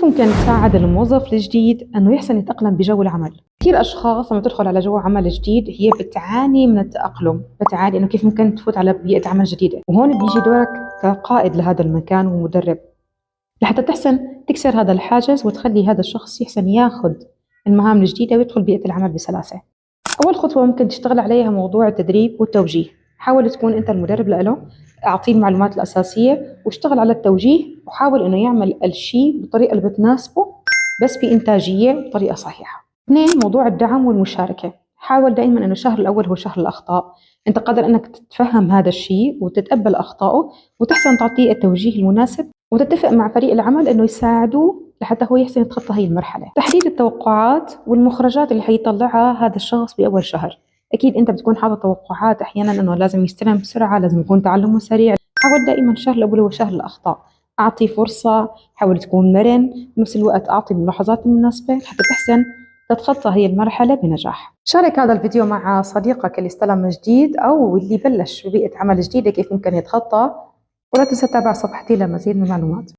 كيف ممكن تساعد الموظف الجديد أنه يحسن يتأقلم بجو العمل؟ كثير أشخاص لما تدخل على جو عمل جديد هي بتعاني من التأقلم، بتعاني إنه كيف ممكن تفوت على بيئة عمل جديدة، وهون بيجي دورك كقائد لهذا المكان ومدرب لحتى تحسن تكسر هذا الحاجز وتخلي هذا الشخص يحسن ياخذ المهام الجديدة ويدخل بيئة العمل بسلاسة. أول خطوة ممكن تشتغل عليها موضوع التدريب والتوجيه. حاول تكون أنت المدرب له، أعطيه المعلومات الأساسية واشتغل على التوجيه، وحاول إنه يعمل الشيء بالطريقة اللي بتناسبه بس بإنتاجية وبطريقة صحيحة. 2. موضوع الدعم والمشاركة. حاول دائما إنه الشهر الأول هو شهر الأخطاء، أنت قادر إنك تتفهم هذا الشيء وتتقبل أخطائه وتحسن تعطيه التوجيه المناسب، وتتفق مع فريق العمل إنه يساعدوه لحتى هو يحسن يتخطى هي المرحلة. تحديد التوقعات والمخرجات اللي حيطلعها هذا الشخص بأول شهر. أكيد أنت بتكون حاطط توقعات أحيانا إنه لازم يستلم بسرعة، لازم يكون تعلمه سريع. حاول دائما الشهر الأول هو شهر الأخطاء، أعطي فرصة، حاول تكون مرن، بنفس الوقت أعطي الملاحظات المناسبة حتى تحسن تتخطى هي المرحلة بنجاح. شارك هذا الفيديو مع صديقك اللي استلم جديد أو اللي بلش ببيئة عمل جديدة كيف ممكن يتخطى، ولا تنسى تتابع صفحتي لمزيد من المعلومات.